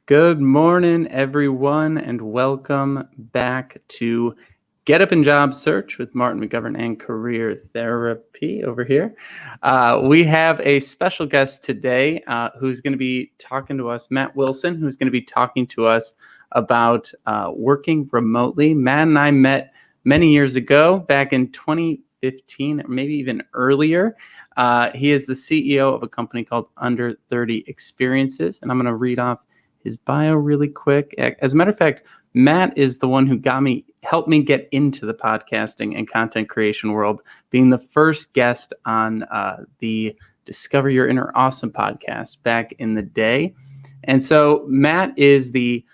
Good morning, everyone, and welcome back to Get Up and Job Search with Martin McGovern and Career Therapy over here. We have a special guest today who's going to be talking to us, Matt Wilson, who's going to be talking to us about working remotely. Matt and I met many years ago, back in 2015, or maybe even earlier. He is the CEO of a company called Under30Experiences, and I'm going to read off his bio really quick. As a matter of fact, Matt is the one who helped me get into the podcasting and content creation world, being the first guest on the Discover Your Inner Awesome podcast back in the day. And so Matt is the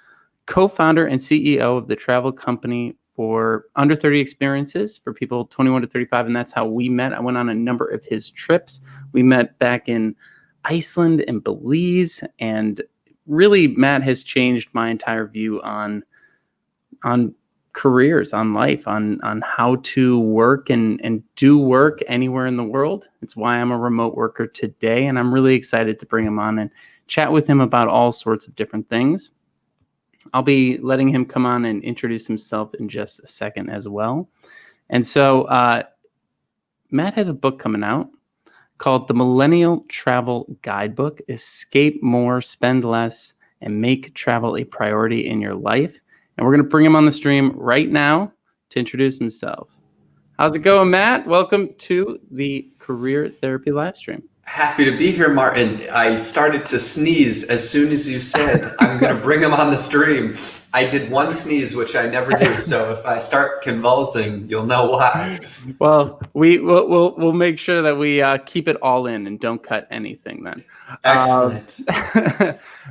co-founder and CEO of the travel company for Under 30 Experiences for people 21 to 35. And that's how we met. I went on a number of his trips. We met back in Iceland and Belize, and really, Matt has changed my entire view on careers, on life, on how to work and do work anywhere in the world. It's why I'm a remote worker today, and I'm really excited to bring him on and chat with him about all sorts of different things. I'll be letting him come on and introduce himself in just a second as well. And so Matt has a book coming out called The Millennial Travel Guidebook: Escape More, Spend Less, and Make Travel a Priority in Your Life. And we're going to bring him on the stream right now to introduce himself. How's it going, Matt? Welcome to the Career Therapy live stream. Happy to be here, Martin. I started to sneeze as soon as you said, I'm going to bring him on the stream. I did one sneeze, which I never do. So if I start convulsing, you'll know why. Well, we'll make sure that we keep it all in and don't cut anything then. Excellent.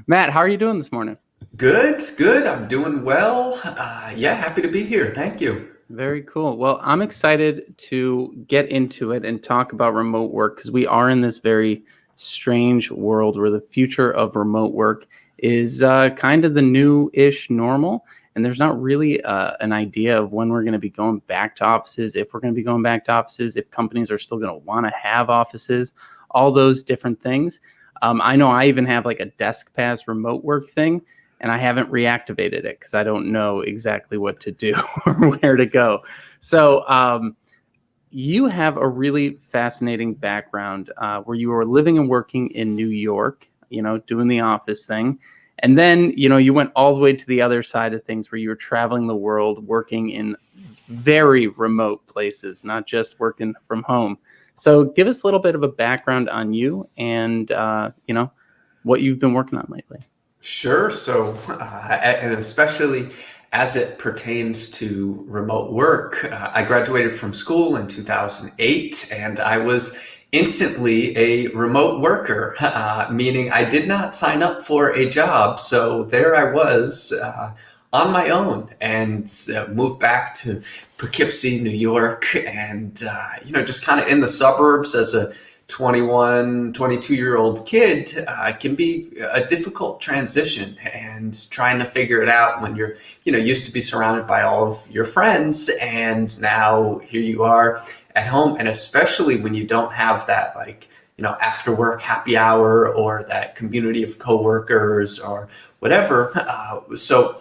Matt, how are you doing this morning? Good. I'm doing well. Happy to be here. Thank you. Very cool. Well, I'm excited to get into it and talk about remote work because we are in this very strange world where the future of remote work is kind of the new-ish normal. And there's not really an idea of when we're going to be going back to offices, if we're going to be going back to offices, if companies are still going to want to have offices, all those different things. I know I even have like a desk pass remote work thing, and I haven't reactivated it because I don't know exactly what to do or where to go. So you have a really fascinating background where you were living and working in New York, doing the office thing. And then, you went all the way to the other side of things where you were traveling the world, working in very remote places, not just working from home. So give us a little bit of a background on you and, what you've been working on lately. Sure. So, and especially as it pertains to remote work, I graduated from school in 2008, and I was instantly a remote worker, meaning I did not sign up for a job. So there I was on my own and moved back to Poughkeepsie, New York, and, just kind of in the suburbs as a 21, 22-year-old kid can be a difficult transition, and trying to figure it out when you're, used to be surrounded by all of your friends, and now here you are at home, and especially when you don't have that after work happy hour or that community of coworkers or whatever. So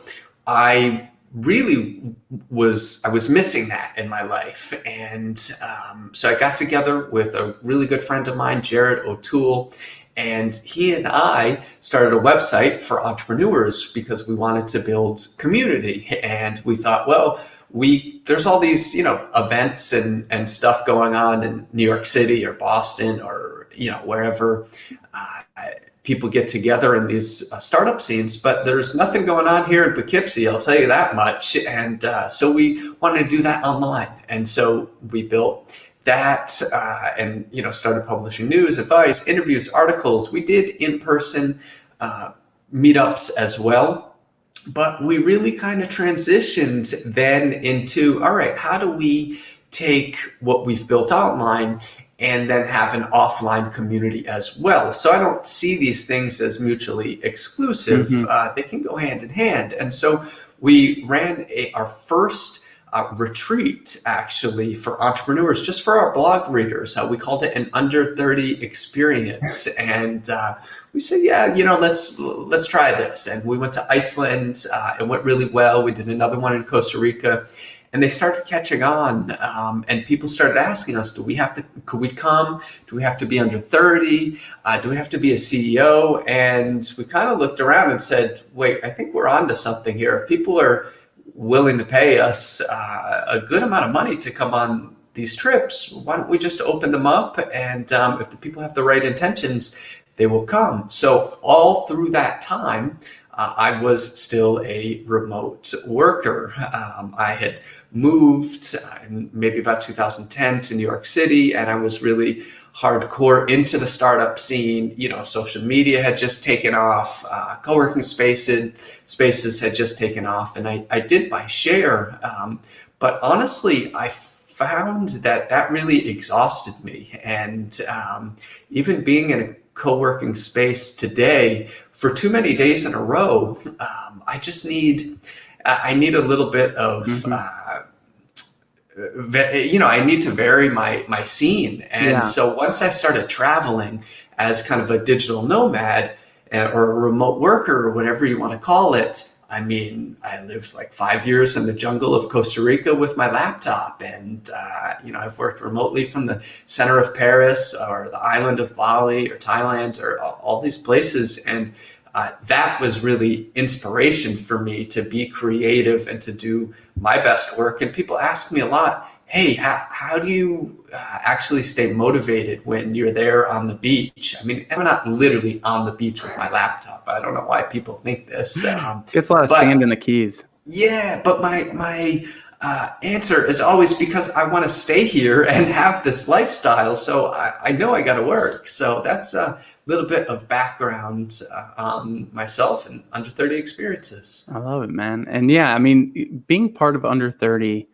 I really was missing that in my life. And so I got together with a really good friend of mine, Jared O'Toole, and he and I started a website for entrepreneurs because we wanted to build community. And we thought, well, there's all these, events and stuff going on in New York City or Boston or, wherever people get together in these startup scenes, but there's nothing going on here in Poughkeepsie, I'll tell you that much. And so we wanted to do that online. And so we built that and, started publishing news, advice, interviews, articles. We did in-person meetups as well. But we really kind of transitioned then into, all right, how do we take what we've built online and then have an offline community as well? So I don't see these things as mutually exclusive. Mm-hmm. They can go hand in hand. And so we ran our first retreat actually for entrepreneurs, just for our blog readers. We called it an Under 30 Experience, and we said, yeah, let's try this. And we went to Iceland. It went really well. We did another one in Costa Rica, and they started catching on. And people started asking us, could we come? Do we have to be under 30? Do we have to be a CEO? And we kind of looked around and said, wait, I think we're onto something here. If people are willing to pay us a good amount of money to come on these trips, why don't we just open them up? And if the people have the right intentions, they will come. So all through that time, I was still a remote worker. I had moved in maybe about 2010 to New York City, and I was really hardcore into the startup scene. Social media had just taken off, co-working spaces had just taken off, and I did my share. But honestly, I found that really exhausted me. And even being in a co-working space today for too many days in a row, I need a little bit of, I need to vary my scene. And so once I started traveling as kind of a digital nomad or a remote worker or whatever you want to call it, I lived like 5 years in the jungle of Costa Rica with my laptop, and I've worked remotely from the center of Paris or the island of Bali or Thailand or all these places, and that was really inspiration for me to be creative and to do my best work. And people ask me a lot, hey, how do you actually stay motivated when you're there on the beach? I'm not literally on the beach with my laptop. I don't know why people think this. It's a lot of sand in the Keys. Yeah, but my answer is always because I want to stay here and have this lifestyle. So I know I got to work. So that's a little bit of background on myself and Under 30 Experiences. I love it, man. And yeah, being part of Under 30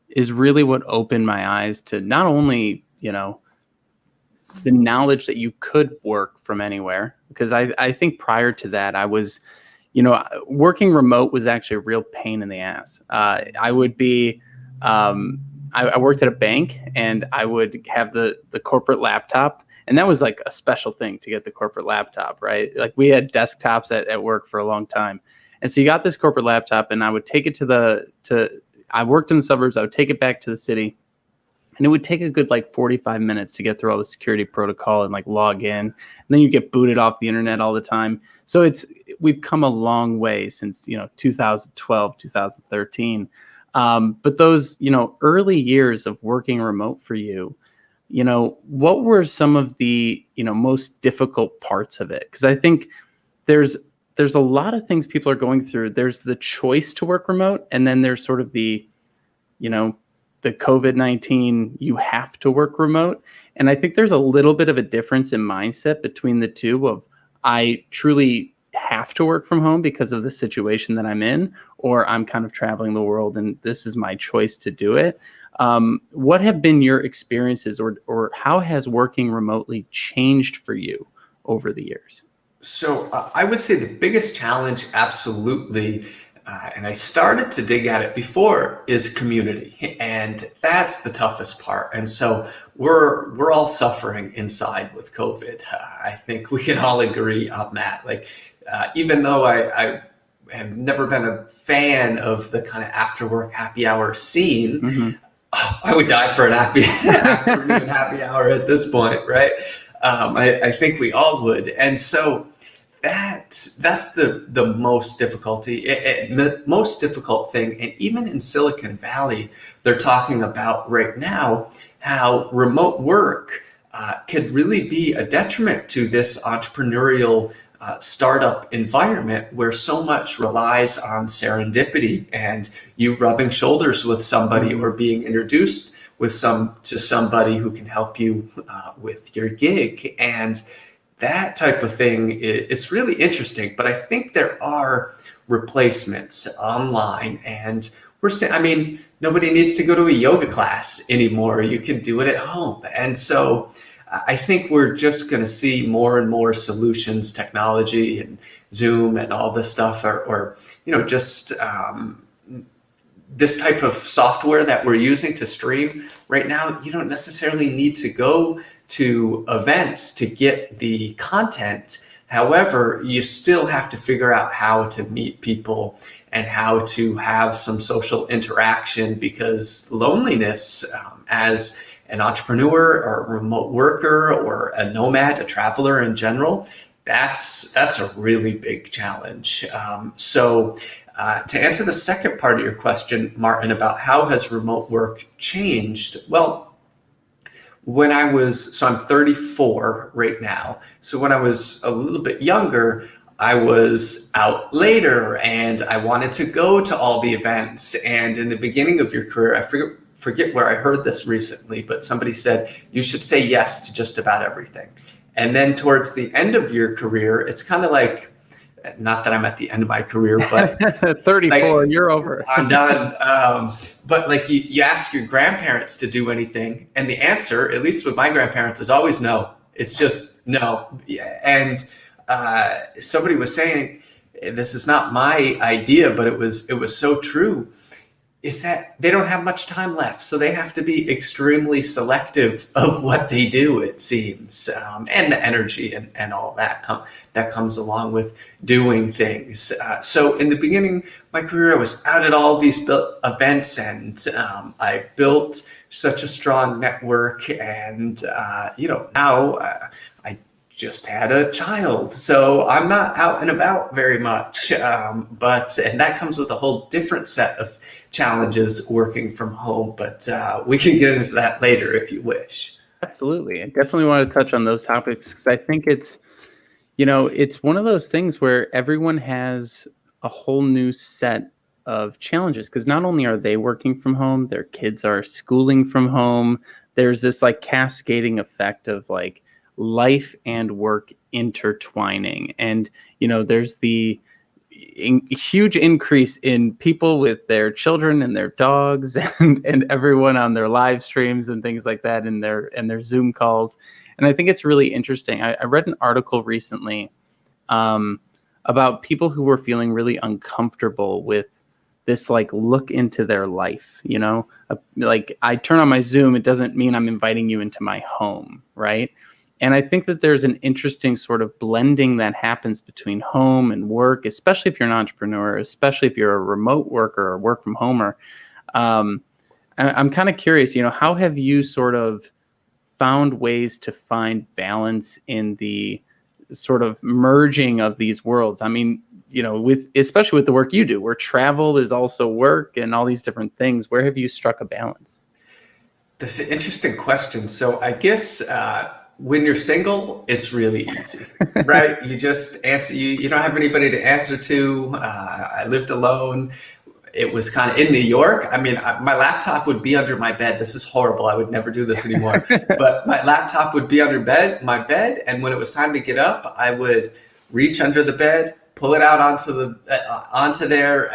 is really what opened my eyes to not only, the knowledge that you could work from anywhere, because I think prior to that, I was, working remote was actually a real pain in the ass. I would be, I worked at a bank, and I would have the corporate laptop, and that was like a special thing to get the corporate laptop, right? Like we had desktops at work for a long time. And so you got this corporate laptop, and I would take it I worked in the suburbs. I would take it back to the city, and it would take a good 45 minutes to get through all the security protocol and log in. And then you get booted off the internet all the time. So we've come a long way since 2012, 2013. But those early years of working remote for you, what were some of the most difficult parts of it? Because I think there's a lot of things people are going through. There's the choice to work remote, and then there's sort of the COVID-19, you have to work remote. And I think there's a little bit of a difference in mindset between the two of I truly have to work from home because of the situation that I'm in, or I'm kind of traveling the world and this is my choice to do it. What have been your experiences, or how has working remotely changed for you over the years? So I would say the biggest challenge, absolutely, and I started to dig at it before, is community, and that's the toughest part. And so we're all suffering inside with COVID. I think we can all agree on that. Even though I have never been a fan of the kind of after work happy hour scene, I would die for an afternoon happy hour at this point, right? I think we all would. And so that's the most most difficult thing. And even in Silicon Valley, they're talking about right now how remote work could really be a detriment to this entrepreneurial startup environment where so much relies on serendipity and you rubbing shoulders with somebody or being introduced to somebody who can help you with your gig. And that type of thing, it's really interesting. But I think there are replacements online, and we're saying, nobody needs to go to a yoga class anymore. You can do it at home. And so I think we're just going to see more and more solutions, technology and Zoom and all this stuff, or just this type of software that we're using to stream right now, you don't necessarily need to go to events to get the content. However, you still have to figure out how to meet people and how to have some social interaction, because loneliness, as an entrepreneur or a remote worker or a nomad, a traveler in general, that's a really big challenge. To answer the second part of your question, Martin, about how has remote work changed? Well, I'm 34 right now. So when I was a little bit younger, I was out later and I wanted to go to all the events. And in the beginning of your career, I forget where I heard this recently, but somebody said you should say yes to just about everything. And then towards the end of your career, it's kind of like, not that I'm at the end of my career, but 34, you're over. I'm done. But like you ask your grandparents to do anything, and the answer, at least with my grandparents, is always no. It's just no. And somebody was saying, this is not my idea, but it was so true, is that they don't have much time left. So they have to be extremely selective of what they do, it seems, and the energy and all that comes along with doing things. So in the beginning of my career, I was out at all these events, and I built such a strong network. And, now I just had a child, so I'm not out and about very much. And that comes with a whole different set of challenges working from home, but we can get into that later if you wish. Absolutely. I definitely want to touch on those topics, because I think it's one of those things where everyone has a whole new set of challenges, because not only are they working from home, their kids are schooling from home. There's this like cascading effect of like life and work intertwining. And, there's the huge increase in people with their children and their dogs and everyone on their live streams and things like that, and their Zoom calls. And I think it's really interesting. I read an article recently about people who were feeling really uncomfortable with this like look into their life. Like I turn on my Zoom, it doesn't mean I'm inviting you into my home, right? And I think that there's an interesting sort of blending that happens between home and work, especially if you're an entrepreneur, especially if you're a remote worker or work from homer. I'm kind of curious, how have you sort of found ways to find balance in the sort of merging of these worlds? I mean, especially with the work you do, where travel is also work and all these different things, where have you struck a balance? That's an interesting question. So I guess when you're single, it's really easy, right? You just answer, you don't have anybody to answer to. I lived alone. It was kind of in New York. I mean, my laptop would be under my bed. This is horrible. I would never do this anymore. But my laptop would be under my bed. And when it was time to get up, I would reach under the bed, pull it out onto there,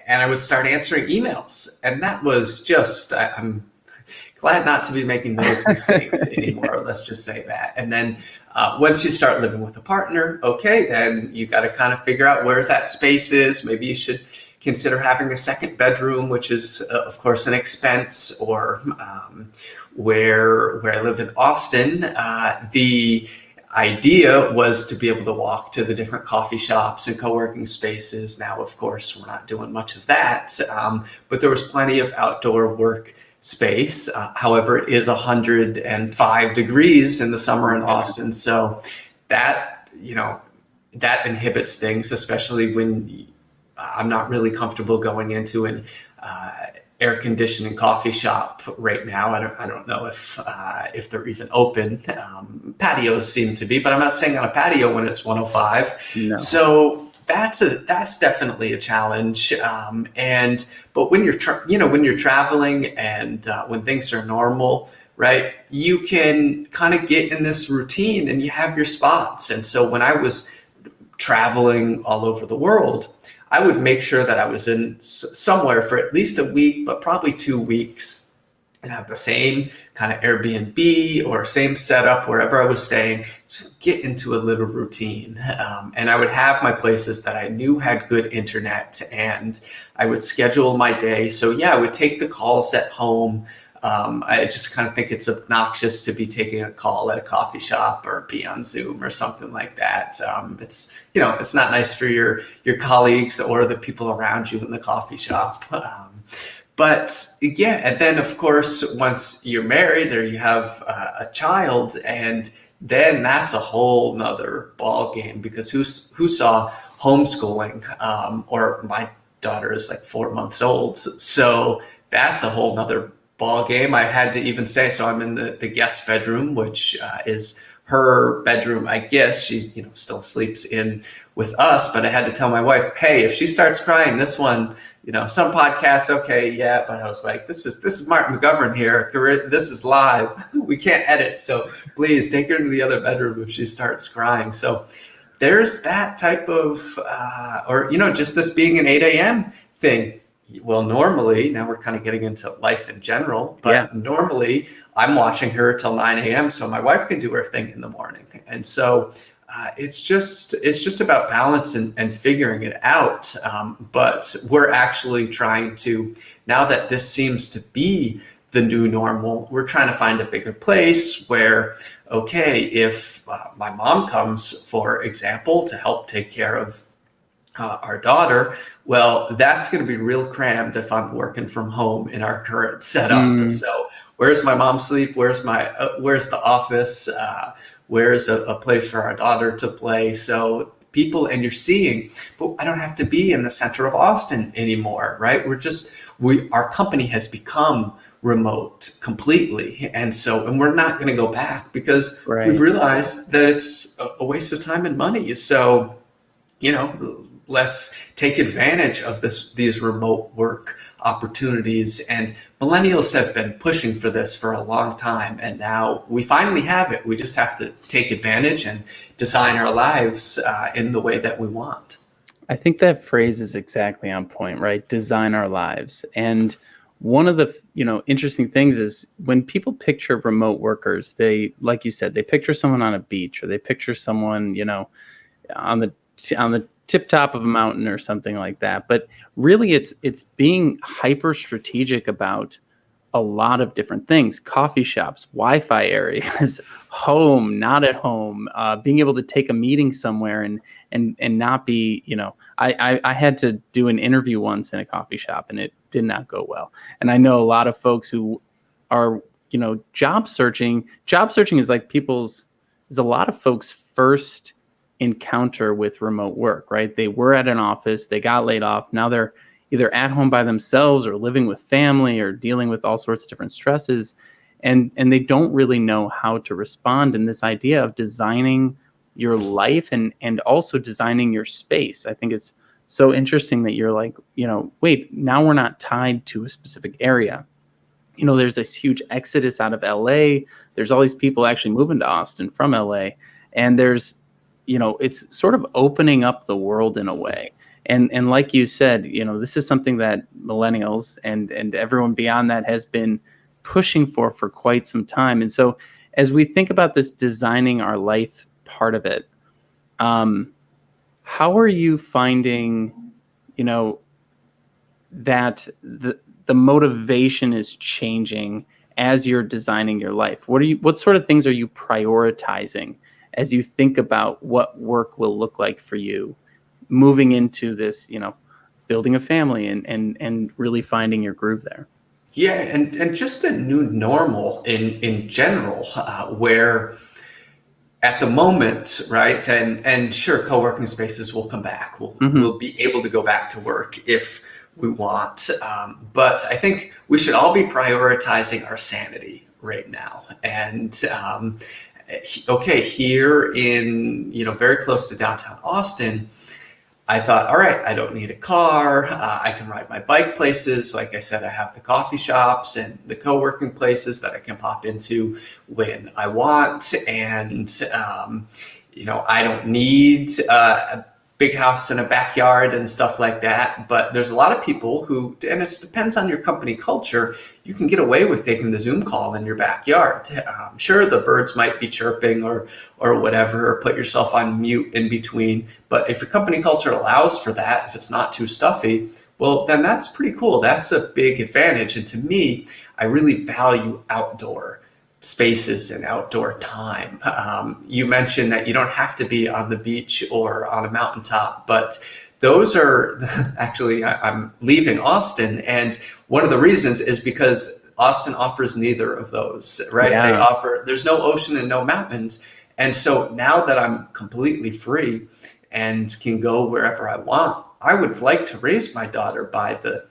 and I would start answering emails. And that was just, I'm glad not to be making those mistakes anymore. Let's just say that. And then once you start living with a partner, okay, then you got to kind of figure out where that space is. Maybe you should consider having a second bedroom, which is, of course, an expense. Or where I live in Austin, the idea was to be able to walk to the different coffee shops and co-working spaces. Now, of course, we're not doing much of that, but there was plenty of outdoor work space. However, it is 105 degrees in the summer in Austin. So that inhibits things, especially when I'm not really comfortable going into an air conditioning coffee shop right now. I don't know if they're even open. Patios seem to be, but I'm not saying on a patio when it's 105. No. So that's definitely a challenge. But when you're traveling and when things are normal, right, you can kind of get in this routine and you have your spots. And so when I was traveling all over the world, I would make sure that I was in somewhere for at least a week, but probably 2 weeks. and have the same kind of Airbnb or same setup wherever I was staying to get into a little routine. And I would have my places that I knew had good internet, and I would schedule my day. So yeah, I would take the calls at home. I just kind of think it's obnoxious to be taking a call at a coffee shop or be on Zoom or something like that. It's not nice for your colleagues or the people around you in the coffee shop. But yeah, and then of course, once you're married or you have a child, and then that's a whole nother ball game, because who saw homeschooling? Or my daughter is like 4 months old, so that's a whole nother ball game. I had to even say, so I'm in the guest bedroom, which is her bedroom. I guess she still sleeps in with us, but I had to tell my wife, hey, if she starts crying, this one, some podcasts, okay, yeah, but I was like, this is Martin McGovern here. This is live. We can't edit, so please take her into the other bedroom if she starts crying. So there's that type of, or just this being an 8 a.m. thing. Well, normally, now we're kind of getting into life in general, but normally I'm watching her till 9 a.m. so my wife can do her thing in the morning. And so it's just about balance and figuring it out. But we're actually trying to, now that this seems to be the new normal, we're trying to find a bigger place where, okay, if my mom comes, for example, to help take care of our daughter, well, that's going to be real crammed if I'm working from home in our current setup. So where's my mom sleep? Where's the office? Where's a place for our daughter to play? So people, and you're seeing, but I don't have to be in the center of Austin anymore, right? Our company has become remote completely. And we're not going to go back, because we've realized that it's a waste of time and money. So, let's take advantage of these remote work opportunities. And millennials have been pushing for this for a long time, and now we finally have it. We just have to take advantage and design our lives in the way that we want. I think that phrase is exactly on point, right? Design our lives. And one of the interesting things is when people picture remote workers, they, like you said, they picture someone on a beach, or they picture someone on the tip top of a mountain or something like that. But really it's being hyper strategic about a lot of different things: coffee shops, Wi-Fi areas, home, not at home, being able to take a meeting somewhere and not be, I had to do an interview once in a coffee shop, and it did not go well. And I know a lot of folks who are, job searching is like is a lot of folks' first encounter with remote work, right? They were at an office, they got laid off. Now they're either at home by themselves or living with family or dealing with all sorts of different stresses. And they don't really know how to respond. And this idea of designing your life and also designing your space, I think it's so interesting that you're like, wait, now we're not tied to a specific area. There's this huge exodus out of LA. There's all these people actually moving to Austin from LA. And there's, it's sort of opening up the world in a way. And like you said, this is something that millennials and everyone beyond that has been pushing for quite some time. And so as we think about this designing our life part of it, how are you finding, that the motivation is changing as you're designing your life? What sort of things are you prioritizing as you think about what work will look like for you moving into this, building a family and really finding your groove there? Yeah, and just the new normal in general, where at the moment, right, and sure, co-working spaces will come back. We'll be able to go back to work if we want, but I think we should all be prioritizing our sanity right now. And okay, here in very close to downtown Austin, I thought, all right, I don't need a car. I can ride my bike places. Like I said, I have the coffee shops and the co-working places that I can pop into when I want. And, I don't need big house and a backyard and stuff like that. But there's a lot of people who, and it depends on your company culture, you can get away with taking the Zoom call in your backyard. Sure, the birds might be chirping or whatever, or put yourself on mute in between. But if your company culture allows for that, if it's not too stuffy, well, then that's pretty cool. That's a big advantage. And to me, I really value outdoor spaces and outdoor time. You mentioned that you don't have to be on the beach or on a mountaintop, but those are actually, I'm leaving Austin, and one of the reasons is because Austin offers neither of those, right? Yeah. There's no ocean and no mountains. And so now that I'm completely free and can go wherever I want, I would like to raise my daughter by the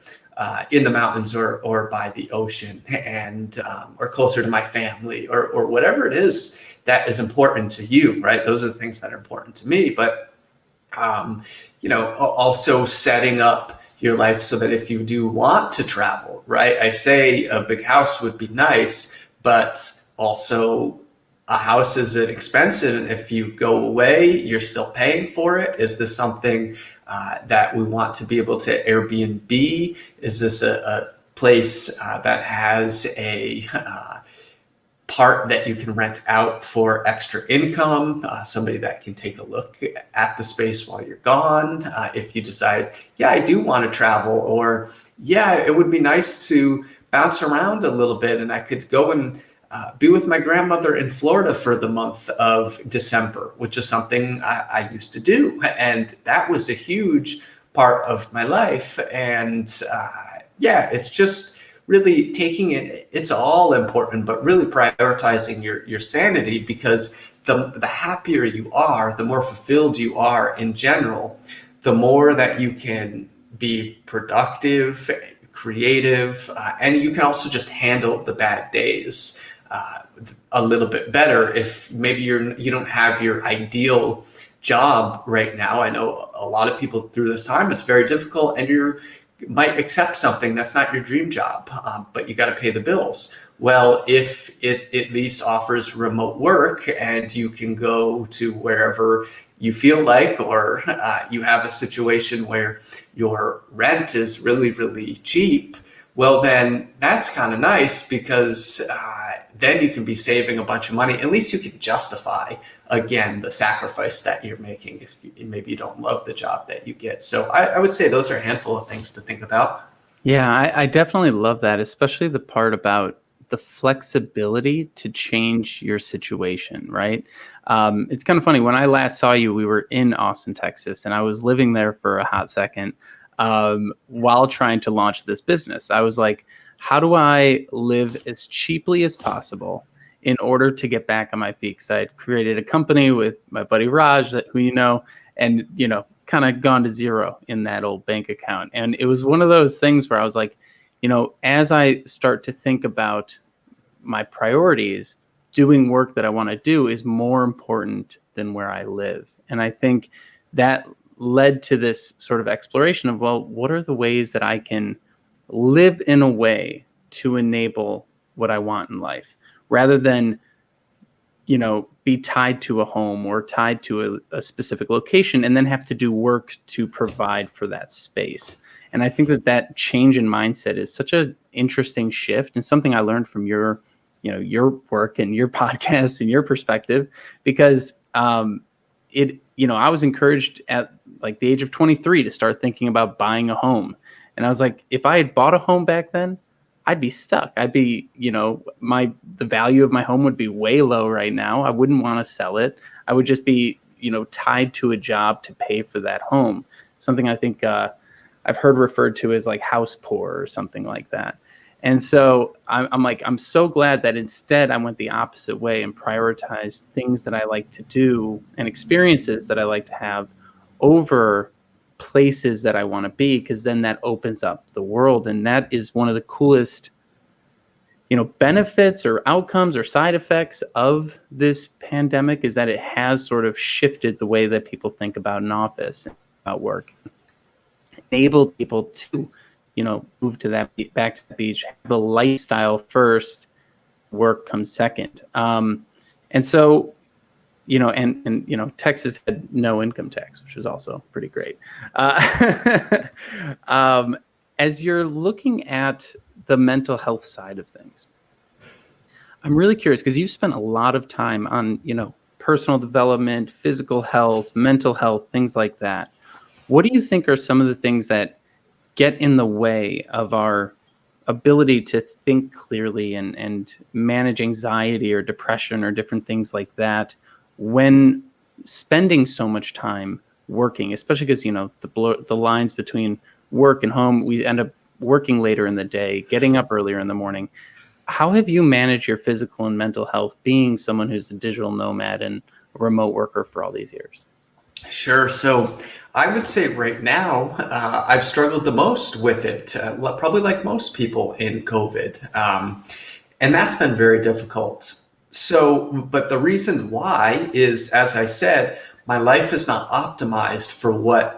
in the mountains or by the ocean, and or closer to my family, or whatever it is that is important to you, right? Those are the things that are important to me. But also setting up your life so that if you do want to travel, right? I say a big house would be nice, but also a house is expensive. And if you go away, you're still paying for it. Is this something that we want to be able to Airbnb? Is this a place that has a part that you can rent out for extra income, somebody that can take a look at the space while you're gone? If you decide, yeah, I do want to travel, or yeah, it would be nice to bounce around a little bit and I could go and be with my grandmother in Florida for the month of December, which is something I used to do. And that was a huge part of my life. And it's just really taking it. It's all important, but really prioritizing your sanity, because the happier you are, the more fulfilled you are in general, the more that you can be productive, creative, and you can also just handle the bad days a little bit better. If maybe you don't have your ideal job right now. I know a lot of people through this time, it's very difficult, and you might accept something that's not your dream job, but you got to pay the bills. Well, if it at least offers remote work and you can go to wherever you feel like, or you have a situation where your rent is really, really cheap, well, then that's kind of nice, because then you can be saving a bunch of money. At least you can justify, again, the sacrifice that you're making if maybe you don't love the job that you get. So I would say those are a handful of things to think about. Yeah, I definitely love that, especially the part about the flexibility to change your situation, right? It's kind of funny. When I last saw you, we were in Austin, Texas, and I was living there for a hot second while trying to launch this business. I was like, how do I live as cheaply as possible in order to get back on my feet? Because I had created a company with my buddy Raj, who and kind of gone to zero in that old bank account. And it was one of those things where I was like, as I start to think about my priorities, doing work that I want to do is more important than where I live. And I think that led to this sort of exploration of, well, what are the ways that I can live in a way to enable what I want in life, rather than, be tied to a home or tied to a specific location and then have to do work to provide for that space. And I think that change in mindset is such an interesting shift, and something I learned from your work and your podcast and your perspective, because I was encouraged at like the age of 23 to start thinking about buying a home. And I was like, if I had bought a home back then, I'd be stuck. I'd be, the value of my home would be way low right now. I wouldn't want to sell it. I would just be, tied to a job to pay for that home. Something I think I've heard referred to as like house poor or something like that. And so I'm so glad that instead I went the opposite way and prioritized things that I like to do and experiences that I like to have over places that I want to be, because then that opens up the world. And that is one of the coolest, benefits or outcomes or side effects of this pandemic, is that it has sort of shifted the way that people think about an office, about work, enabled people to, move to that, back to the beach, have the lifestyle first, work comes second. And so, and Texas had no income tax, which was also pretty great. Uh, as you're looking at the mental health side of things, I'm really curious because you've spent a lot of time on, personal development, physical health, mental health, things like that. What do you think are some of the things that get in the way of our ability to think clearly and manage anxiety or depression or different things like that when spending so much time working, especially because, the lines between work and home, we end up working later in the day, getting up earlier in the morning. How have you managed your physical and mental health being someone who's a digital nomad and a remote worker for all these years? Sure. So I would say right now, I've struggled the most with it, probably like most people in COVID. And that's been very difficult. So, but the reason why is, as I said, my life is not optimized for what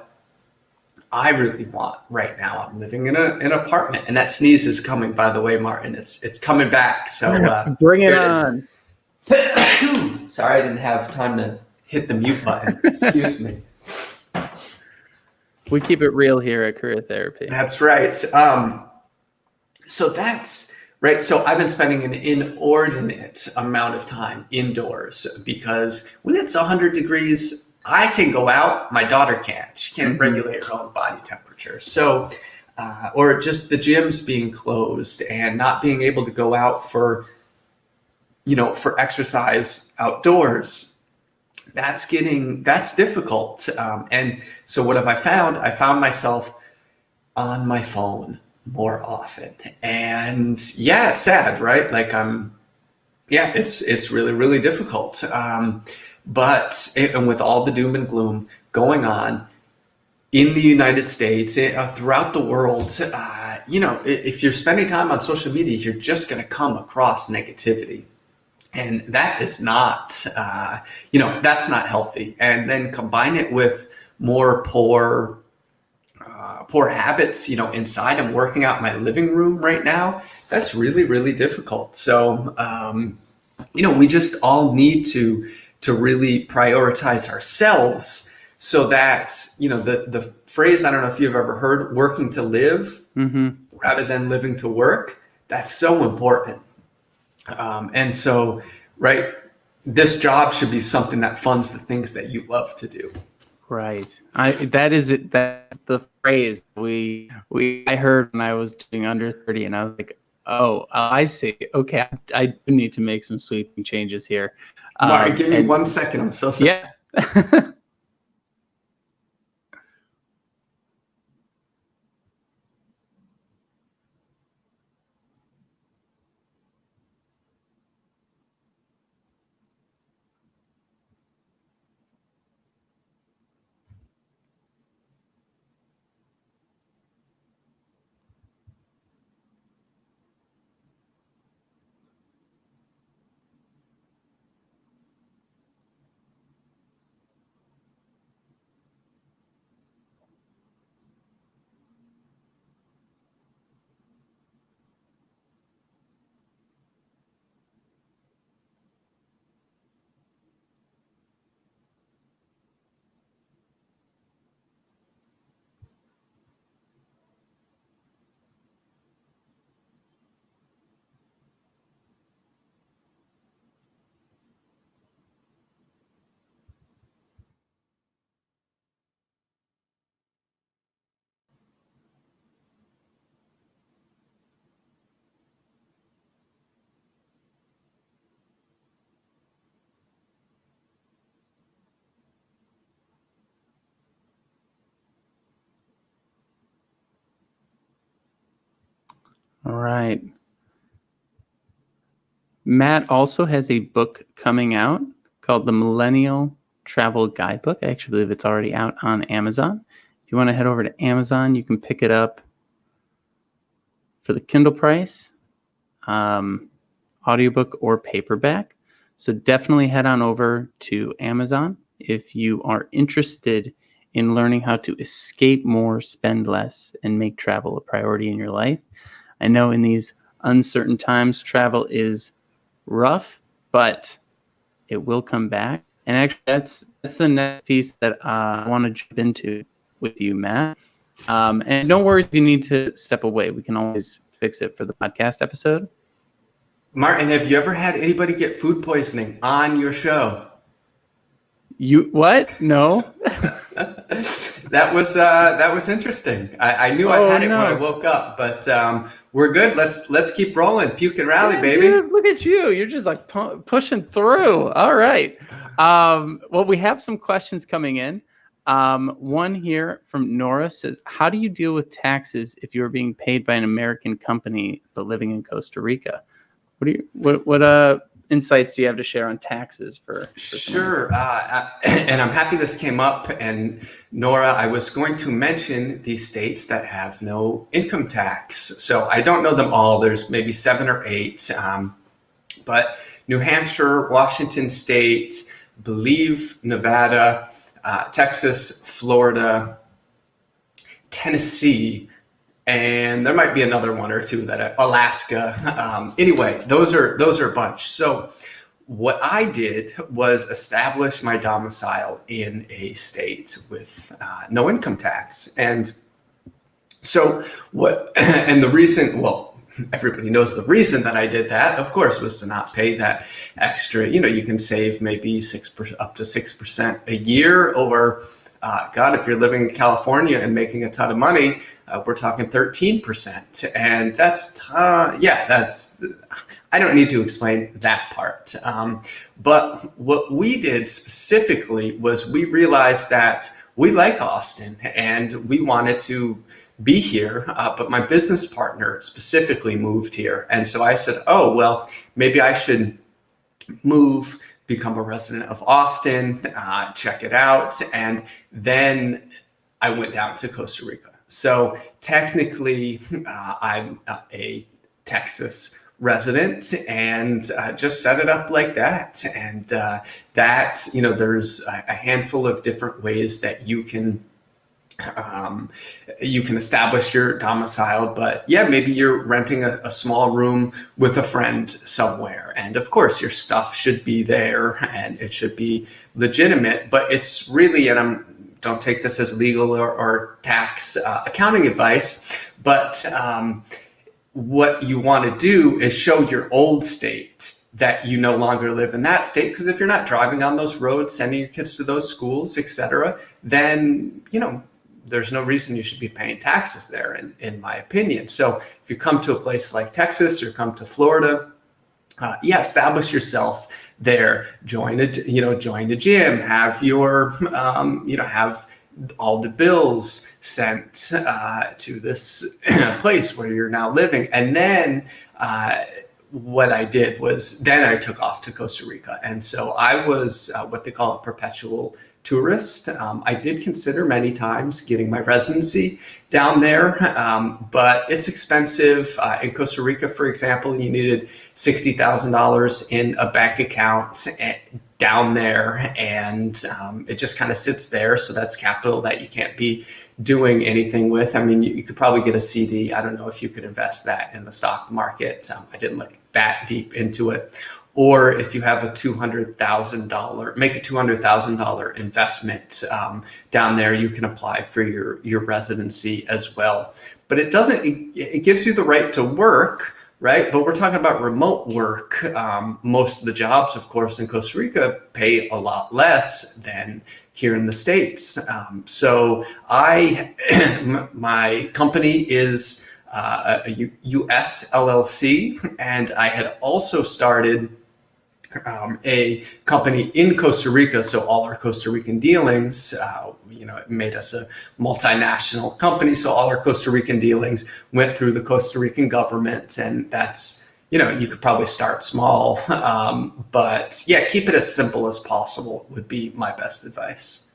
I really want right now. I'm living in an apartment, and that sneeze is coming, by the way, Martin. It's coming back. So bring it on. Sorry, I didn't have time to hit the mute button. Excuse me. We keep it real here at Career Therapy. That's right. So that's right. So I've been spending an inordinate amount of time indoors because when it's 100 degrees, I can go out. My daughter can't. She can't regulate her own body temperature. So, or just the gyms being closed and not being able to go out for exercise outdoors. That's difficult. And so what have I found? I found myself on my phone more often. And yeah, it's sad, right? Like it's really, really difficult. And with all the doom and gloom going on in the United States, throughout the world, if you're spending time on social media, you're just going to come across negativity. And that is not, that's not healthy. And then combine it with more poor habits, inside. I'm working out in my living room right now. That's really, really difficult. So, we just all need to really prioritize ourselves so that, the phrase, I don't know if you've ever heard, working to live rather than living to work. That's so important. And so, right, this job should be something that funds the things that you love to do. Right. That is it. That the phrase I heard when I was doing under 30, and I was like, oh, I see. Okay, I do need to make some sweeping changes here. Mark, give me 1 second. I'm so sorry. Yeah. All right. Matt also has a book coming out called The Millennial Travel Guidebook. I actually believe it's already out on Amazon. If you want to head over to Amazon, you can pick it up for the Kindle price, audiobook or paperback. So definitely head on over to Amazon if you are interested in learning how to escape more, spend less, and make travel a priority in your life. I know in these uncertain times, travel is rough, but it will come back. And actually, that's the next piece that I want to jump into with you, Matt. And no worries if you need to step away. We can always fix it for the podcast episode. Martin, have you ever had anybody get food poisoning on your show? You what? No. That was interesting. I knew I had it when I woke up, but we're good. Let's keep rolling. Puke and rally, baby. Dude, look at you. You're just like pushing through. All right. Well, we have some questions coming in. One here from Nora says, "How do you deal with taxes if you are being paid by an American company but living in Costa Rica?" What insights do you have to share on taxes for Sure. And I'm happy this came up. And Nora, I was going to mention the states that have no income tax. So I don't know them all. There's maybe 7 or 8. But New Hampshire, Washington State, I believe Nevada, Texas, Florida, Tennessee, and there might be another one or two that Alaska. Anyway, those are a bunch. So what I did was establish my domicile in a state with no income tax. And so and the reason, well, everybody knows the reason that I did that, of course, was to not pay that extra. You can save maybe 6% up to 6% a year, or God, if you're living in California and making a ton of money, we're talking 13%. And that's I don't need to explain that part. But what we did specifically was we realized that we like Austin and we wanted to be here, but my business partner specifically moved here. And so I said, oh, well, maybe I should move, become a resident of Austin, check it out. And then I went down to Costa Rica. So technically, I'm a Texas resident and just set it up like that. And there's a handful of different ways that you can establish your domicile, but yeah, maybe you're renting a small room with a friend somewhere. And of course your stuff should be there and it should be legitimate, but it's really, and don't take this as legal or tax accounting advice, but what you want to do is show your old state that you no longer live in that state. Because if you're not driving on those roads, sending your kids to those schools, etc., then, there's no reason you should be paying taxes there, in my opinion. So if you come to a place like Texas or come to Florida, establish yourself there. Join a gym. Have your, have all the bills sent to this place where you're now living. And then what I did was then I took off to Costa Rica. And so I was what they call a perpetual tourist. I did consider many times getting my residency down there, but it's expensive. In Costa Rica, for example, you needed $60,000 in a bank account down there, and it just kind of sits there. So that's capital that you can't be doing anything with. I mean, you could probably get a CD. I don't know if you could invest that in the stock market. I didn't look that deep into it. Or if you have make a $200,000 investment down there, you can apply for your residency as well. But it gives you the right to work, right? But we're talking about remote work. Most of the jobs, of course, in Costa Rica pay a lot less than here in the States. So my company is a US LLC, and I had also started a company in Costa Rica. So all our Costa Rican dealings, it made us a multinational company. So all our Costa Rican dealings went through the Costa Rican government. And that's, you could probably start small. But yeah, keep it as simple as possible would be my best advice.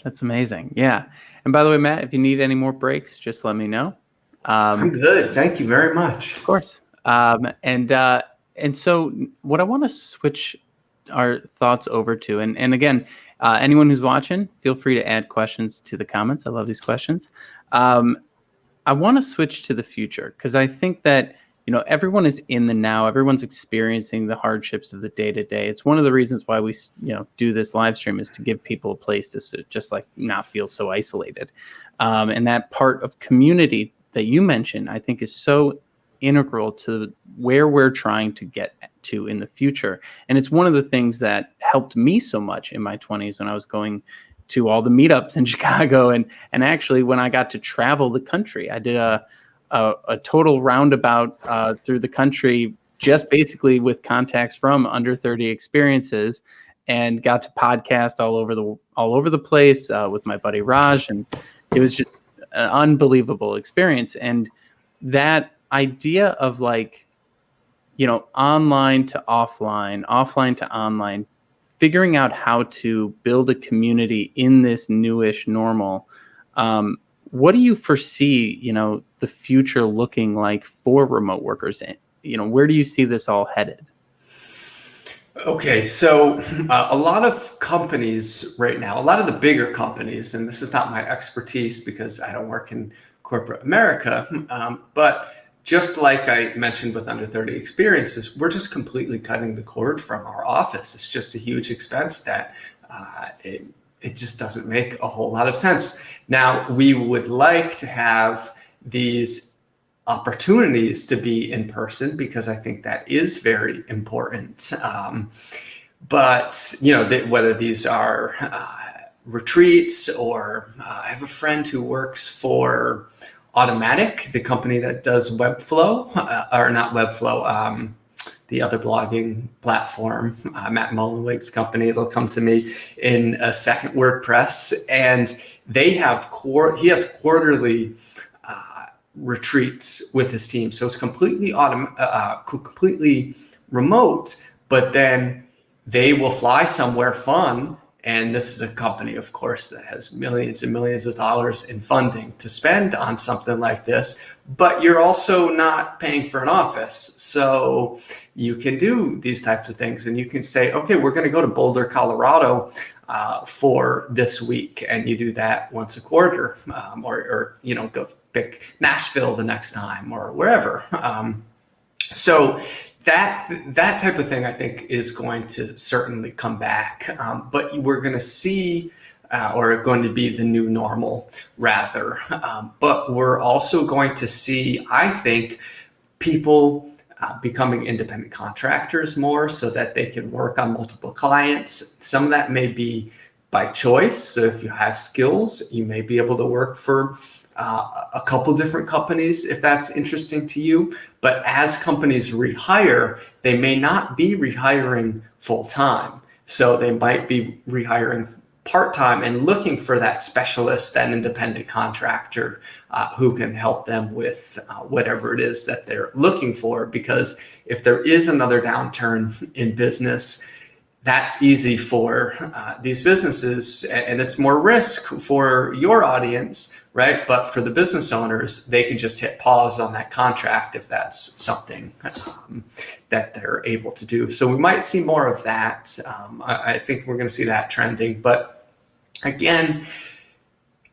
That's amazing. Yeah. And by the way, Matt, if you need any more breaks, just let me know. I'm good. Thank you very much. Of course. And so what I want to switch our thoughts over to, and again, anyone who's watching, feel free to add questions to the comments. I love these questions. I want to switch to the future because I think that everyone is in the now. Everyone's experiencing the hardships of the day to day. It's one of the reasons why we, do this live stream, is to give people a place to just like not feel so isolated. And that part of community that you mentioned, I think, is so integral to where we're trying to get to in the future. And it's one of the things that helped me so much in my 20s when I was going to all the meetups in Chicago. And actually, when I got to travel the country, I did a total roundabout through the country, just basically with contacts from Under30Experiences, and got to podcast all over the place with my buddy Raj, and it was just an unbelievable experience. And that idea of like, online to offline, offline to online, figuring out how to build a community in this newish normal. What do you foresee, the future looking like for remote workers? Where do you see this all headed? Okay, so a lot of companies right now, a lot of the bigger companies, and this is not my expertise because I don't work in corporate America, but just like I mentioned with Under30Experiences, we're just completely cutting the cord from our office. It's just a huge expense that it just doesn't make a whole lot of sense. Now, we would like to have these opportunities to be in person because I think that is very important. But, whether these are retreats or I have a friend who works for Automatic, the company that does Webflow, or not Webflow, the other blogging platform, Matt Mullenweg's company. It'll come to me in a second, WordPress, and he has quarterly retreats with his team. So it's completely completely remote, but then they will fly somewhere fun. And this is a company, of course, that has millions and millions of dollars in funding to spend on something like this, but you're also not paying for an office. So you can do these types of things, and you can say, okay, we're going to go to Boulder, Colorado for this week. And you do that once a quarter, or go pick Nashville the next time or wherever. So that type of thing, I think, is going to certainly come back. But we're going to see, or going to be the new normal, rather. But we're also going to see, I think, people becoming independent contractors more so that they can work on multiple clients. Some of that may be by choice. So if you have skills, you may be able to work for a couple different companies if that's interesting to you. But as companies rehire, they may not be rehiring full time. So they might be rehiring part-time and looking for that specialist, that independent contractor who can help them with whatever it is that they're looking for. Because if there is another downturn in business, that's easy for these businesses, and it's more risk for your audience, right? But for the business owners, they can just hit pause on that contract if that's something that they're able to do. So we might see more of that. I think we're going to see that trending. But again,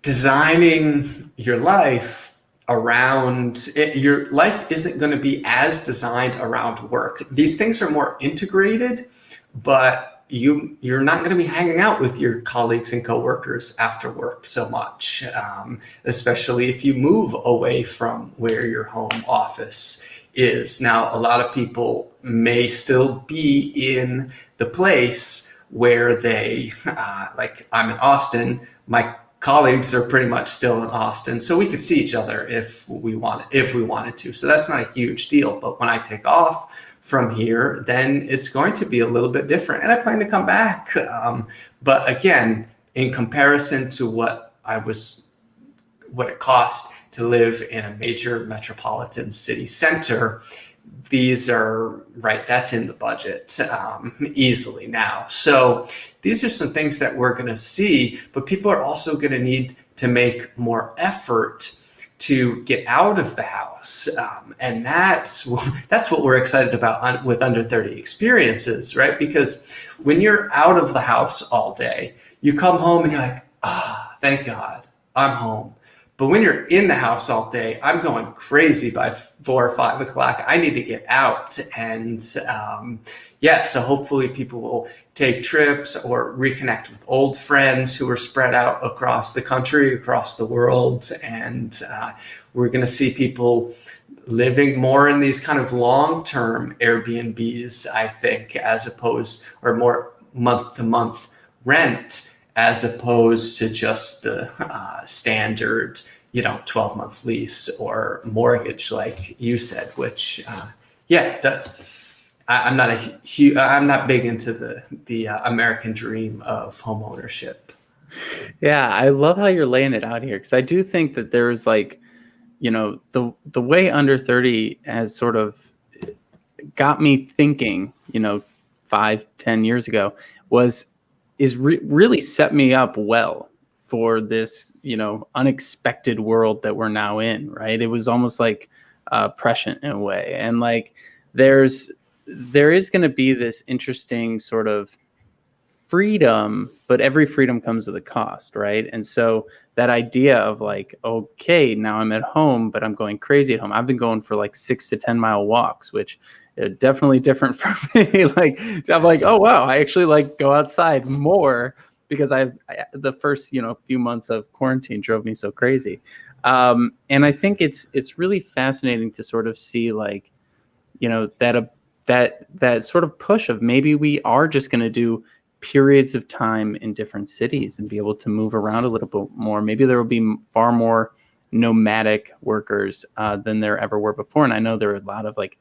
designing your life around it, your life isn't going to be as designed around work. These things are more integrated, but you're not going to be hanging out with your colleagues and coworkers after work so much, especially if you move away from where your home office is. Now, a lot of people may still be in the place where they, like I'm in Austin, my colleagues are pretty much still in Austin, so we could see each other if we wanted to. So that's not a huge deal. But when I take off from here, then it's going to be a little bit different. And I plan to come back. But again, in comparison to what it cost to live in a major metropolitan city center, these are right. That's in the budget easily now. So these are some things that we're going to see, but people are also going to need to make more effort to get out of the house. And that's what we're excited about with Under30Experiences, right? Because when you're out of the house all day, you come home and you're like, thank God I'm home. But when you're in the house all day, I'm going crazy by 4 or 5 o'clock. I need to get out. And so hopefully people will take trips or reconnect with old friends who are spread out across the country, across the world. And we're going to see people living more in these kind of long-term Airbnbs, I think, as opposed, or more month-to-month rent, as opposed to just the standard, 12-month lease or mortgage, like you said. Which, I'm not big into the American dream of home ownership. Yeah, I love how you're laying it out here, because I do think that there's like, the way Under 30 has sort of got me thinking, 5-10 years ago, really set me up well for this, unexpected world that we're now in, right? It was almost like prescient in a way. And like, there is going to be this interesting sort of freedom, but every freedom comes with a cost, right? And so that idea of like, okay, now I'm at home, but I'm going crazy at home. I've been going for like 6 to 10 mile walks, which are definitely different from me. Like, I'm like, oh wow, I actually like go outside more, because the first few months of quarantine drove me so crazy. And I think it's really fascinating to sort of see like, that sort of push of maybe we are just going to do periods of time in different cities and be able to move around a little bit more. Maybe there will be far more nomadic workers than there ever were before. And I know there are a lot of like,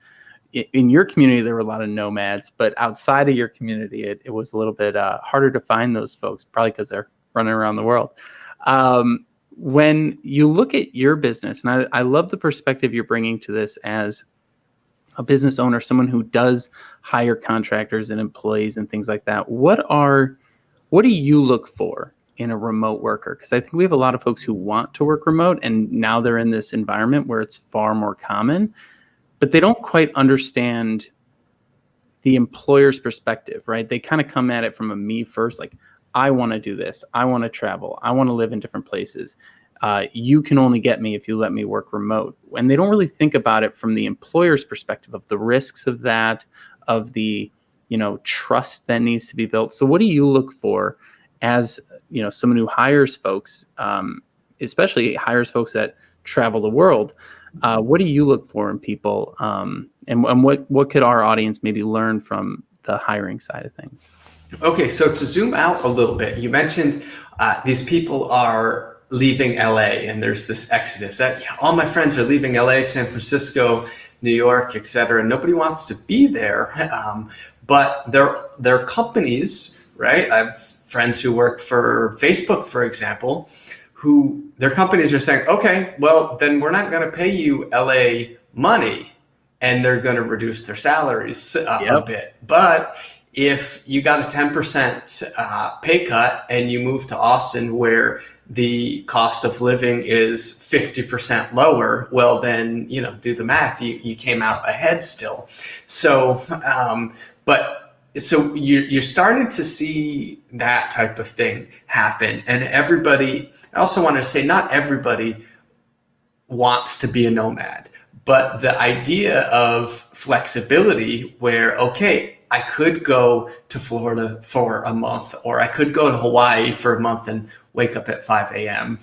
in your community, there were a lot of nomads, but outside of your community, it was a little bit harder to find those folks, probably because they're running around the world. When you look at your business, and I love the perspective you're bringing to this as a business owner, someone who does hire contractors and employees and things like that, what do you look for in a remote worker? Because I think we have a lot of folks who want to work remote, and now they're in this environment where it's far more common, but they don't quite understand the employer's perspective, right? They kind of come at it from a me first, like, I want to do this. I want to travel. I want to live in different places. You can only get me if you let me work remote. And they don't really think about it from the employer's perspective of the risks of that, of the, trust that needs to be built. So what do you look for as, someone who hires folks, especially hires folks that travel the world? What do you look for in people? And what could our audience maybe learn from the hiring side of things? Okay, so to zoom out a little bit, you mentioned these people are leaving LA, and there's this exodus. All my friends are leaving LA, San Francisco, New York, et cetera. Nobody wants to be there, but they're companies, right? I have friends who work for Facebook, for example, who their companies are saying, okay, well, then we're not going to pay you LA money, and they're going to reduce their salaries a bit. But if you got a 10% pay cut and you move to Austin, where the cost of living is 50% lower, well, then, do the math. You came out ahead still. So, so you're starting to see that type of thing happen. And everybody, I also want to say, not everybody wants to be a nomad, but the idea of flexibility where, okay, I could go to Florida for a month, or I could go to Hawaii for a month and wake up at 5 a.m.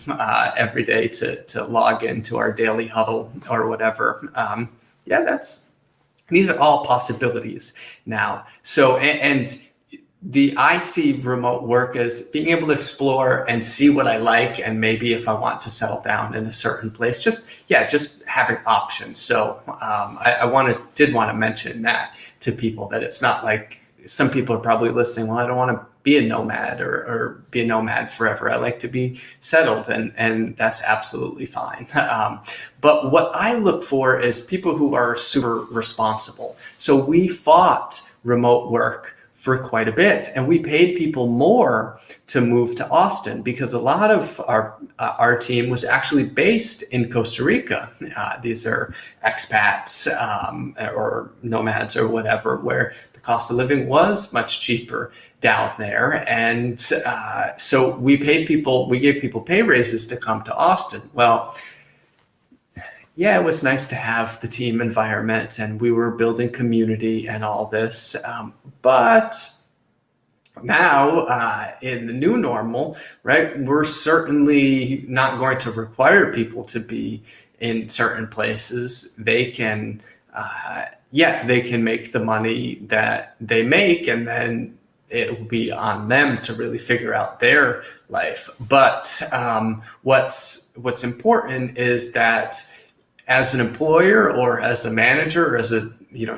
Every day to log into our daily huddle or whatever. These are all possibilities now. So, and I see remote work as being able to explore and see what I like, and maybe if I want to settle down in a certain place, just having options. So I did want to mention that to people, that it's not like some people are probably listening, well, I don't want to be a nomad or be a nomad forever. I like to be settled, and that's absolutely fine. But what I look for is people who are super responsible. So we fought remote work for quite a bit, and we paid people more to move to Austin, because a lot of our team was actually based in Costa Rica. These are expats or nomads or whatever, where the cost of living was much cheaper down there. And so we gave people pay raises to come to Austin. Well, yeah, it was nice to have the team environment, and we were building community and all this. But now, in the new normal, right, we're certainly not going to require people to be in certain places. They can, they can make the money that they make, and then it will be on them to really figure out their life. But what's important is that as an employer or as a manager or as a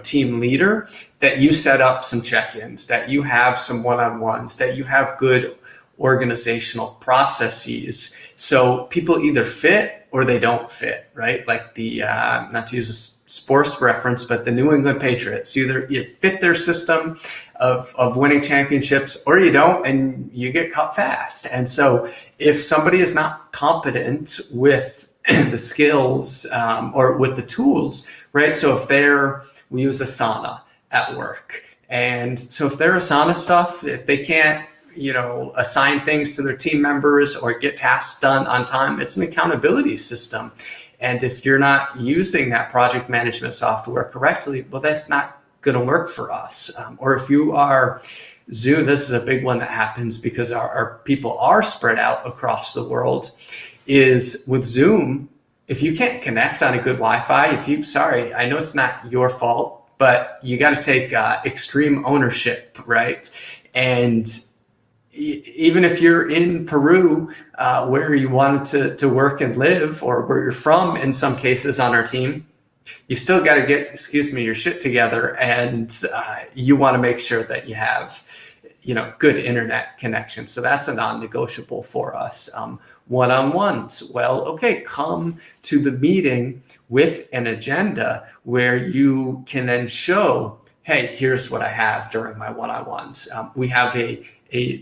team leader, that you set up some check-ins, that you have some one-on-ones, that you have good organizational processes, so people either fit or they don't fit, right? Like the not to use a sports reference, but the New England Patriots, either you fit their system of winning championships or you don't, and you get cut fast. And so if somebody is not competent with the skills or with the tools, right? So if we use Asana at work. And so if they're Asana stuff, if they can't, assign things to their team members or get tasks done on time, it's an accountability system. And if you're not using that project management software correctly, well, that's not going to work for us. Or if you are Zoom, this is a big one that happens because our people are spread out across the world, is with Zoom, if you can't connect on a good Wi-Fi, sorry, I know it's not your fault, but you got to take extreme ownership, right? And even if you're in Peru, where you wanted to work and live, or where you're from in some cases on our team, you still got to get, your shit together. And you want to make sure that you have, good internet connection. So that's a non-negotiable for us. One-on-ones. Well, okay, come to the meeting with an agenda where you can then show, hey, here's what I have during my one-on-ones. We have a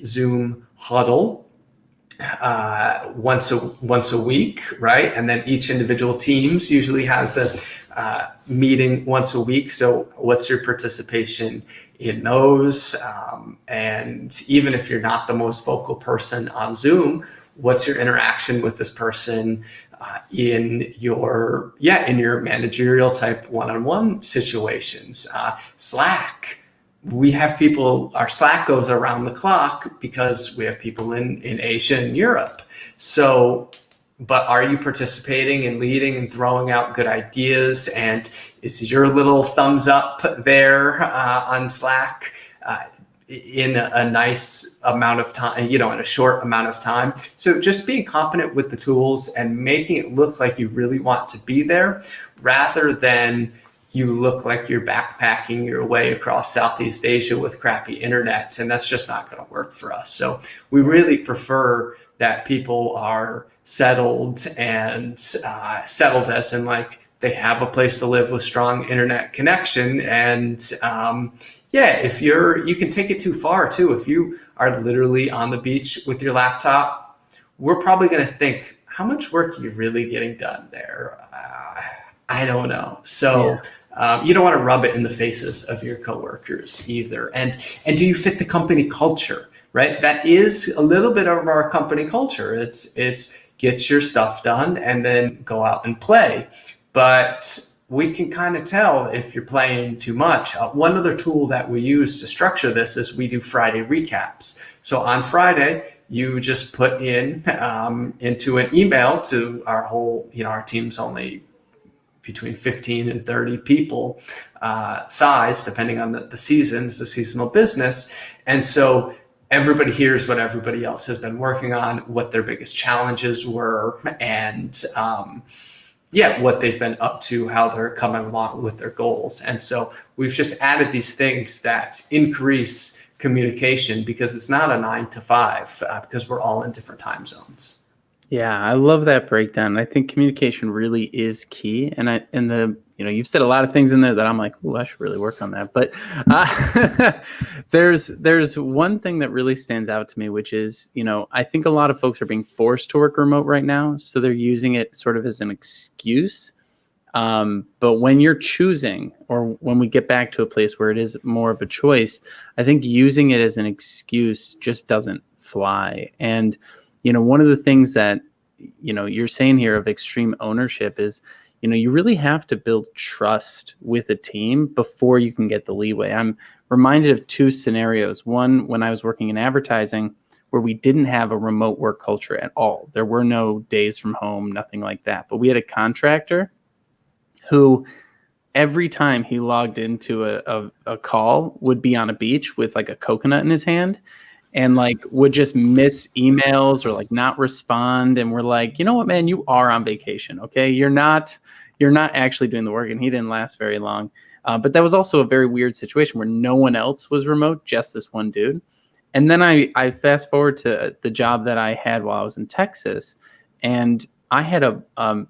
Zoom huddle once a week, right? And then each individual teams usually has a meeting once a week. So what's your participation in those? And even if you're not the most vocal person on Zoom, what's your interaction with this person in your managerial type one-on-one situations? Slack. We have people, our Slack goes around the clock because we have people in Asia and Europe. So, but are you participating and leading and throwing out good ideas? And is your little thumbs up there on Slack in a nice amount of time, in a short amount of time? So just being competent with the tools and making it look like you really want to be there, rather than you look like you're backpacking your way across Southeast Asia with crappy internet, and that's just not going to work for us. So we really prefer that people are settled, and settled as in like they have a place to live with strong internet connection. And if you can take it too far too. If you are literally on the beach with your laptop, we're probably going to think, how much work are you really getting done there? I don't know. So you don't want to rub it in the faces of your coworkers either. And do you fit the company culture, right? That is a little bit of our company culture. It's get your stuff done and then go out and play. But we can kind of tell if you're playing too much. One other tool that we use to structure this is we do Friday recaps. So on Friday, you just put in into an email to our whole, our team's only between 15 and 30 people size, depending on the season. It's a seasonal business. And so everybody hears what everybody else has been working on, what their biggest challenges were, and what they've been up to, how they're coming along with their goals. And so we've just added these things that increase communication, because it's not a 9 to 5, because we're all in different time zones. Yeah, I love that breakdown. I think communication really is key. And you've said a lot of things in there that I'm like, oh, I should really work on that. But there's one thing that really stands out to me, which is, I think a lot of folks are being forced to work remote right now. So they're using it sort of as an excuse But when you're choosing, or when we get back to a place where it is more of a choice, I think using it as an excuse just doesn't fly. And, one of the things that, you're saying here of extreme ownership is, you really have to build trust with a team before you can get the leeway. I'm reminded of two scenarios. One, when I was working in advertising, where we didn't have a remote work culture at all. There were no days from home, nothing like that. But we had a contractor who every time he logged into a call would be on a beach with like a coconut in his hand, and like would just miss emails or like not respond. And we're like, you know what, man, you are on vacation. Okay. You're not actually doing the work. And he didn't last very long. But that was also a very weird situation where no one else was remote, just this one dude. And then I fast forward to the job that I had while I was in Texas, and I had a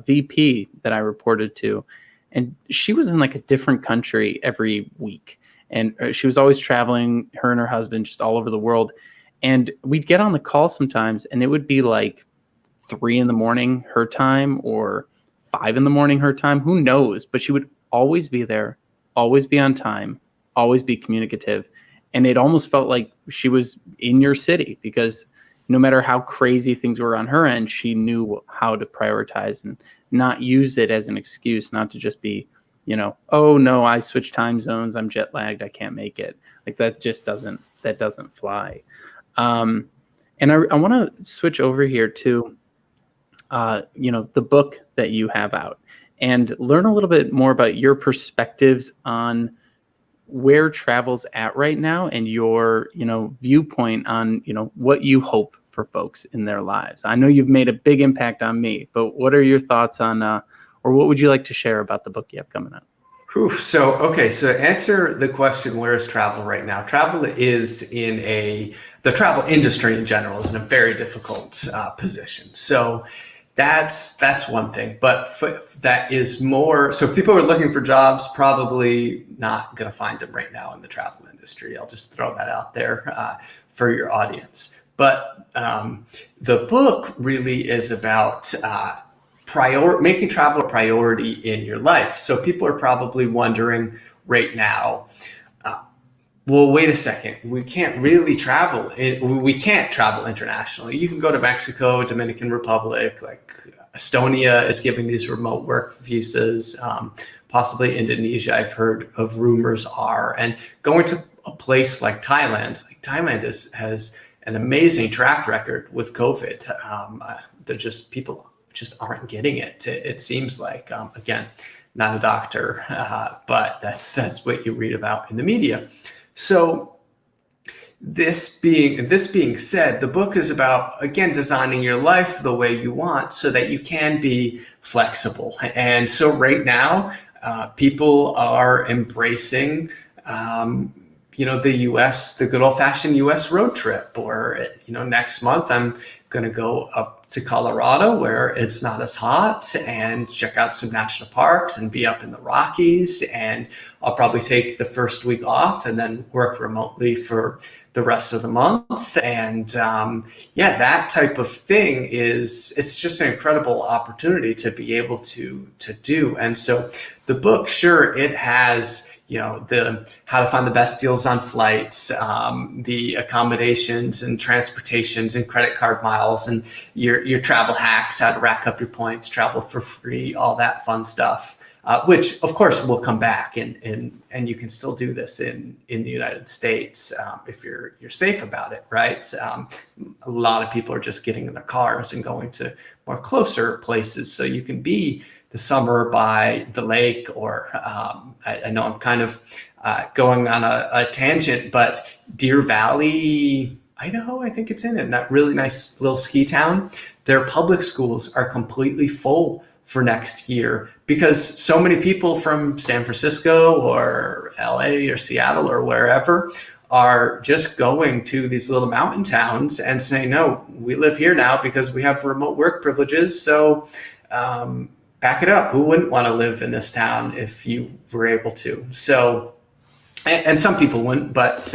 VP that I reported to, and she was in like a different country every week. And she was always traveling, her and her husband, just all over the world. And we'd get on the call sometimes, and it would be like 3 a.m. her time or 5 a.m. her time. Who knows? But she would always be there, always be on time, always be communicative. And it almost felt like she was in your city, because no matter how crazy things were on her end, she knew how to prioritize and not use it as an excuse, not to just be, oh no, I switched time zones, I'm jet lagged, I can't make it. Like that doesn't fly. And I want to switch over here to, the book that you have out, and learn a little bit more about your perspectives on where travel's at right now, and your, viewpoint on, what you hope for folks in their lives. I know you've made a big impact on me, but what are your thoughts on, or what would you like to share about the book you have coming out? So to answer the question, where is travel right now? Travel is the travel industry in general is in a very difficult position. So that's one thing, but that is more. So if people are looking for jobs, probably not going to find them right now in the travel industry. I'll just throw that out there for your audience. But the book really is about making travel a priority in your life. So people are probably wondering right now, well, wait a second, we can't really travel. We can't travel internationally. You can go to Mexico, Dominican Republic, like Estonia is giving these remote work visas, possibly Indonesia, I've heard of rumors are. And going to a place like Thailand has an amazing track record with COVID. People just aren't getting it. It seems like, again, not a doctor, but that's what you read about in the media. So this being said, the book is about, again, designing your life the way you want so that you can be flexible. And so right now, people are embracing, the good old fashioned US road trip, or, next month I'm going to go up to Colorado where it's not as hot and check out some national parks and be up in the Rockies. And I'll probably take the first week off and then work remotely for the rest of the month. And that type of thing it's just an incredible opportunity to be able to do. And so the book, sure, it has, the how to find the best deals on flights, the accommodations and transportations and credit card miles and your travel hacks, how to rack up your points, travel for free, all that fun stuff, which of course will come back, and you can still do this in the United States if you're safe about it, right? A lot of people are just getting in their cars and going to more closer places, so you can be the summer by the lake, or I know I'm kind of going on a tangent, but Deer Valley, Idaho, I think it's in that really nice little ski town. Their public schools are completely full for next year because so many people from San Francisco or LA or Seattle or wherever are just going to these little mountain towns and saying, no, we live here now because we have remote work privileges. So back it up. Who wouldn't want to live in this town if you were able to? So and some people wouldn't, but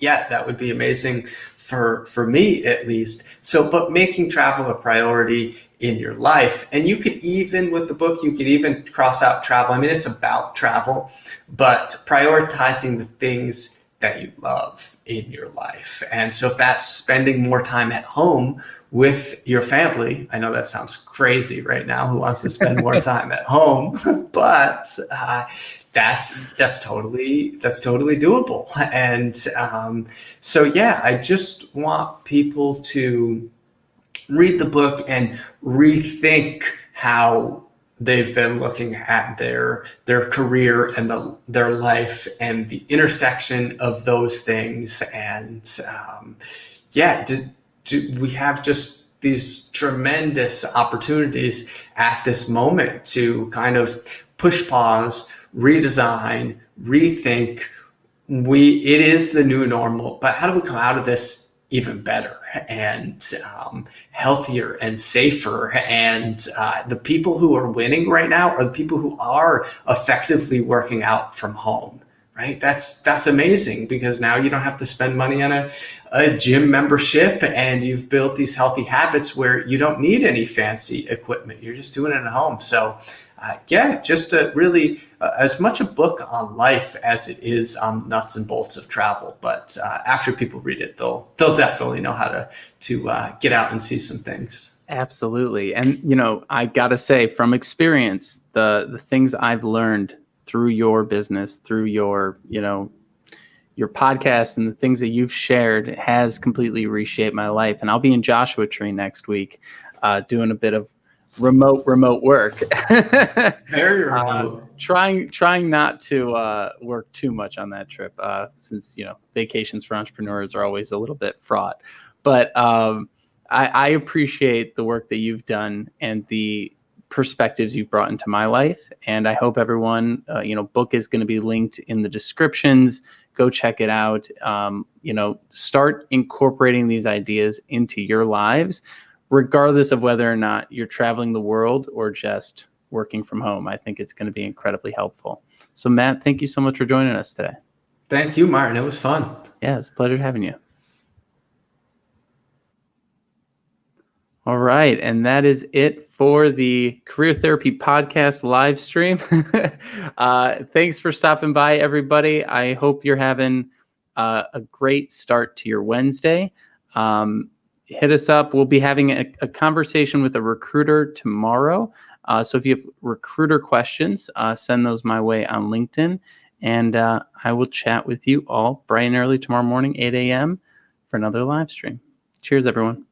yeah, that would be amazing for me at least. So, but making travel a priority in your life, and you could even with the book, you could even cross out travel. I mean, it's about travel, but prioritizing the things that you love in your life. And so if that's spending more time at home with your family, I know that sounds crazy right now. Who wants to spend more time at home? But that's totally doable. And so yeah, I just want people to read the book and rethink how they've been looking at their career and their life and the intersection of those things. And yeah, we have just these tremendous opportunities at this moment to kind of push pause, redesign, rethink. It is the new normal, but how do we come out of this even better and healthier and safer? And the people who are winning right now are the people who are effectively working out from home, right? That's amazing, because now you don't have to spend money on a gym membership, and you've built these healthy habits where you don't need any fancy equipment. You're just doing it at home. So yeah, just really as much a book on life as it is on nuts and bolts of travel. But after people read it, they'll definitely know how to get out and see some things. Absolutely. And, you know, I got to say from experience, the things I've learned through your business, through your, you know, your podcast and the things that you've shared has completely reshaped my life. And I'll be in Joshua Tree next week doing a bit of remote work. Very remote. Trying not to work too much on that trip, since, you know, vacations for entrepreneurs are always a little bit fraught. But I appreciate the work that you've done and the perspectives you've brought into my life. And I hope everyone, you know, book is going to be linked in the descriptions. Go check it out. You know, start incorporating these ideas into your lives, regardless of whether or not you're traveling the world or just working from home. I think it's going to be incredibly helpful. So Matt, thank you so much for joining us today. Thank you, Martin. It was fun. Yeah, it's a pleasure having you. All right. And that is it for the Career Therapy Podcast live stream. Thanks for stopping by, everybody. I hope you're having a great start to your Wednesday. Hit us up. We'll be having a conversation with a recruiter tomorrow. So if you have recruiter questions, send those my way on LinkedIn. And I will chat with you all bright and early tomorrow morning, 8 a.m. for another live stream. Cheers, everyone.